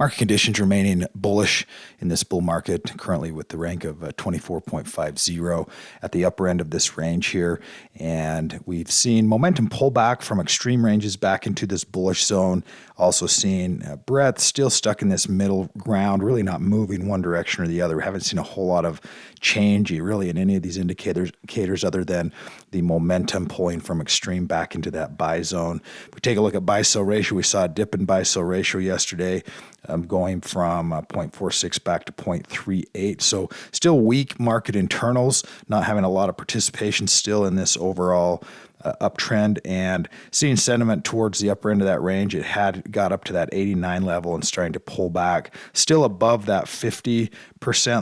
Market conditions remaining bullish in this bull market, currently with the rank of 24.50 at the upper end of this range here. And we've seen momentum pull back from extreme ranges back into this bullish zone. Also seen breadth still stuck in this middle ground, really not moving one direction or the other. We haven't seen a whole lot of change really in any of these indicators other than the momentum pulling from extreme back into that buy zone. If we take a look at buy-sell ratio, we saw a dip in buy-sell ratio yesterday, going from 0.46 back to 0.38. So still weak market internals, not having a lot of participation still in this overall uptrend, and seeing sentiment towards the upper end of that range. It had got up to that 89 level and starting to pull back, still above that 50%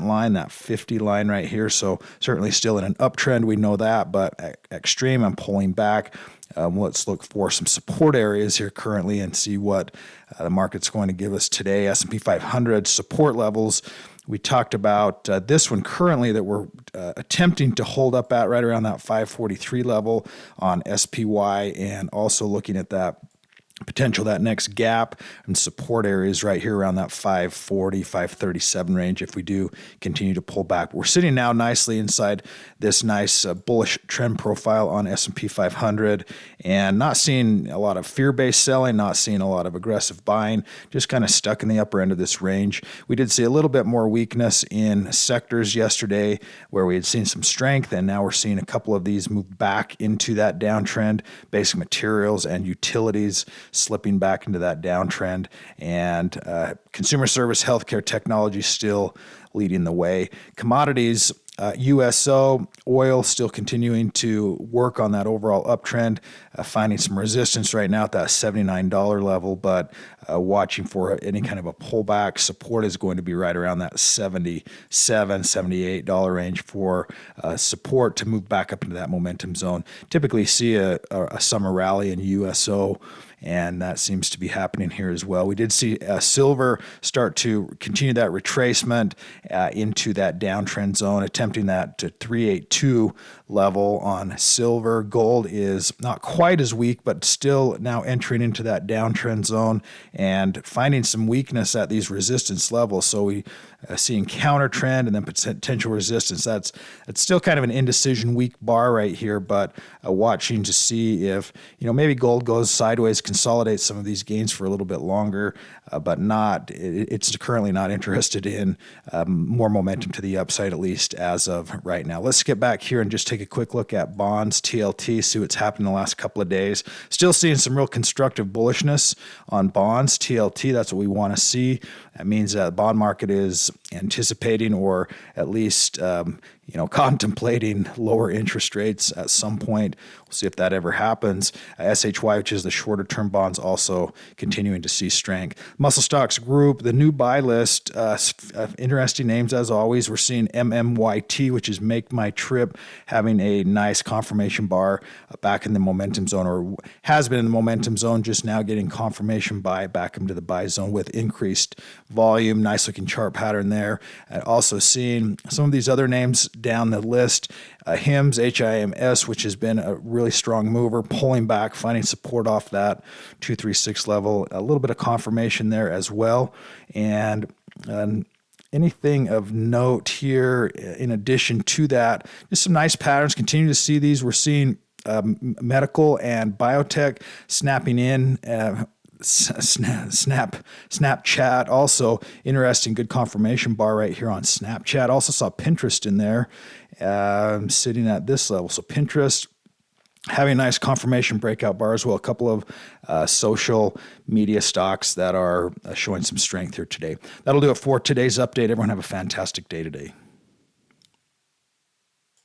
line, that 50 line right here. So certainly still in an uptrend, we know that, but extreme and pulling back. Let's look for some support areas here currently and see what the market's going to give us today. S&P 500 support levels. We talked about this one currently that we're attempting to hold up at right around that 543 level on SPY, and also looking at that potential, that next gap and support areas right here around that 540, 537 range if we do continue to pull back. We're sitting now nicely inside this nice bullish trend profile on S&P 500, and not seeing a lot of fear-based selling, not seeing a lot of aggressive buying, just kind of stuck in the upper end of this range. We did see a little bit more weakness in sectors yesterday where we had seen some strength, and now we're seeing a couple of these move back into that downtrend. Basic materials and utilities slipping back into that downtrend, and consumer service, healthcare, technology still leading the way. Commodities, USO, oil still continuing to work on that overall uptrend, finding some resistance right now at that $79 level, but watching for any kind of a pullback. Support is going to be right around that $77, $78 range for support to move back up into that momentum zone. Typically see a summer rally in USO, and that seems to be happening here as well. We did see silver start to continue that retracement into that downtrend zone, attempting that to 382 level on silver. Gold is not quite as weak, but still now entering into that downtrend zone and finding some weakness at these resistance levels. So we seeing counter trend and then potential resistance. That's still kind of an indecision weak bar right here, but watching to see if maybe gold goes sideways, consolidates some of these gains for a little bit longer, but it's currently not interested in more momentum to the upside, at least as of right now. Let's get back here and just take a quick look at bonds, TLT, see what's happened in the last couple of days. Still seeing some real constructive bullishness on bonds, TLT. That's what we want to see. That means that the bond market is anticipating, or at least contemplating lower interest rates at some point. We'll see if that ever happens. SHY, which is the shorter term bonds, also continuing to see strength. Muscle Stocks Group, the new buy list, interesting names as always. We're seeing MMYT, which is Make My Trip, having a nice confirmation bar back in the momentum zone, or has been in the momentum zone, just now getting confirmation buy back into the buy zone with increased volume. Nice looking chart pattern there. Also seeing some of these other names down the list. HIMS, HIMS, which has been a really strong mover, pulling back, finding support off that 236 level. A little bit of confirmation there as well. And anything of note here in addition to that, just some nice patterns. Continue to see these. We're seeing medical and biotech snapping in. Snapchat, also interesting, good confirmation bar right here on Snapchat. Also saw Pinterest in there, sitting at this level. So Pinterest having a nice confirmation breakout bar as well. A couple of social media stocks that are showing some strength here today. That'll do it for today's update. Everyone have a fantastic day today.